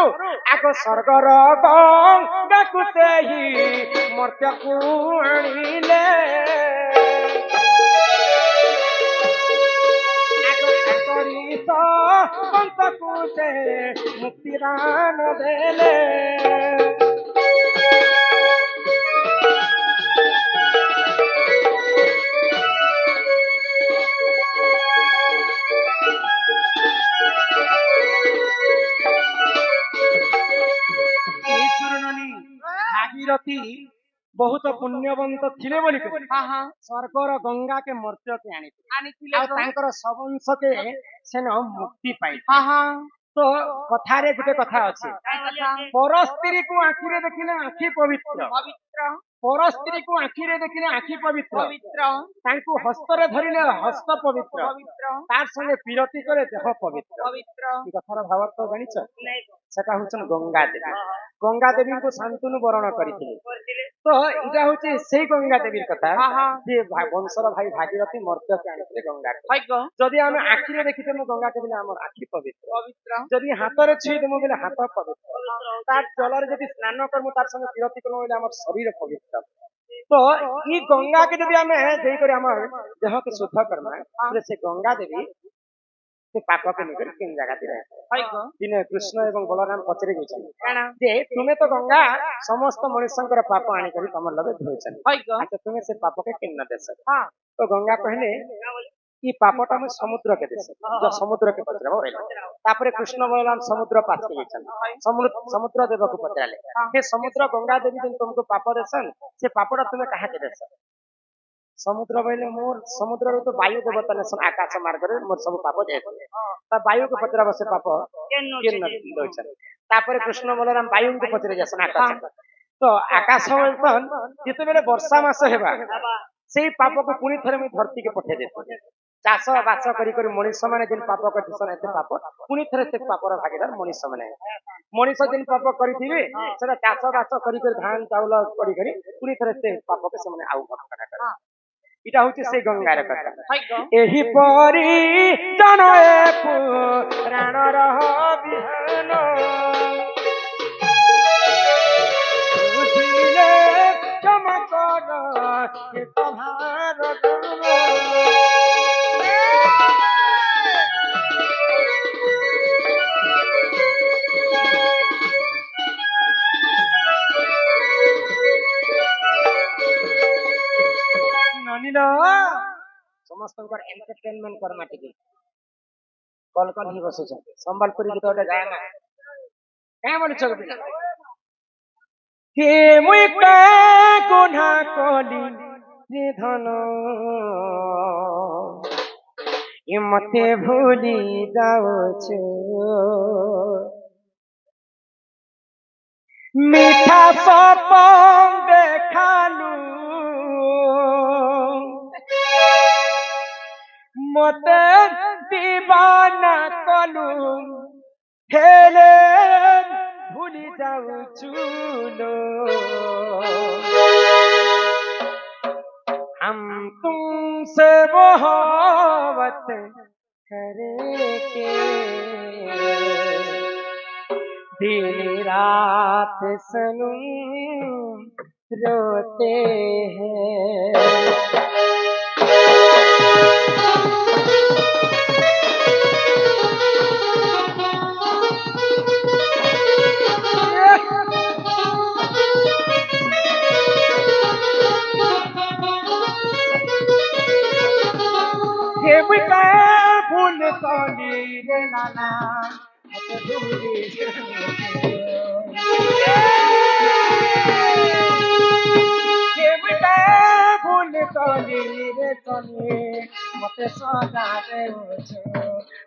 ଧାମରୁ ଆଗ ସ୍ୱର୍ଗର ଗଙ୍ଗାକୁ ସେହି ମର୍ତ୍ତ୍ୟକୁ ଆଣିଲେ। ପନ୍ତକୁ ସେ ମୁକ୍ତିଦାନ ଦେଲେ। भागीरथी बहुत पुण्यवंत थिले बोली स्वर्गर गंगा के मर्त्य के आनी सबंश के सेन मुक्ति पाई। तो कथारे गुटे कथा अच्छे पर स्त्री को आखिरे देखिले आखि पवित्र पर स्त्री को आखिरे देखिले आखि पवित्र तांको हस्तरे धरिले हस्त पवित्र तार संगे विरति करे देह पवित्र। कथार भाव तो जानिछ सेटा होचन गंगा देवी। गंगा देवी को शांतनु वरण करथिले। तो इटा होची सेही गंगा देवी कथा जे वंशर भाई भागीरथी मर्त्य के आनिथिले गंगा। जदि हम आखिरे देखिते मो गंगा देवी हमर आखि पवित्र जदि हातरे छी देमो बेले हाथ पवित्र तार जलरे जदि स्नान करमु तार संगे विरति करमु बेले हमर शरीर पवित्र। तो ई गंगा के जदि हमें देई करे हमर देह के शुद्ध करमा से गंगा देवी से पाप के निकर किन जगह रहे दिन कृष्ण एवं बलराम पचरे गइछन जे तुमे तो गंगा समस्त मनुष्यंकर पाप आनी करी तमर लगे धोइछन अच्छा तुमे से पाप के किन न देस। तो गंगा कहले ई पापटा में समुद्र के देश जो समुद्र के पचरा होइला तापरे कृष्ण बलराम समुद्र पास के गइछन समुद्र देव को पचराले हे समुद्र गंगा देवी दिन तुमको पाप देसन से पापटा तुमे कहा के देस। समुद्र बोले मोर समुद्र तो वायु देवता ने आकाश मार्ग रे मोर सब पाप दे ता वायु को पचरा बसे पाप केन दोइछन तापरे कृष्ण बलराम वायु को पचरे जसन आकाश। तो आकाश बोलतन जते बेले वर्षा मास हेबा सेही पाप को पुनी थरे में धरती के पठे देते चाष बास करी करी मनुष्य माने जिन पाप करथिसन एते पाप पुनी थरे से पापर भागीदार मनुष्य माने मनुष्य जिन पाप करिथिबे सेटा चाष बास करी करी धान चावल करी करी पुनी थरे से पाप के से माने आउ भक्तना कर इटा होची से गंगार कथा एही परी जनए पुराण रह बिहान बुझिले चमकर के तोहार समस्त एंटरटेनमेंट करना टिके कल कल ही बसुछ संबलपुरी गीत ओटे गाय ना काय बोल छ के मुई का गुनाह कली निधन ए मते भूली जाओ छो मीठा सपन देखालू मते दीवाना कलू हेले भूली जाऊ चूलो हम तुमसे मोहब्बत करेंगे दिन रात सनम रोते हैं। भूल कली रे नाना भूल कली रे तने मते सदा देउछु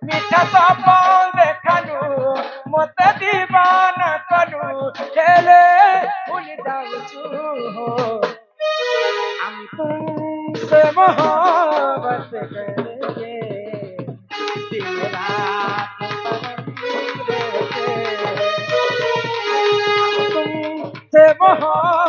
मीठा सपन देखालू मते दीवाना कलू हेले भूल जाउछु हो हम तुमसे मोहब्बत करेंगे दिन रात तुमसे मोहब्बत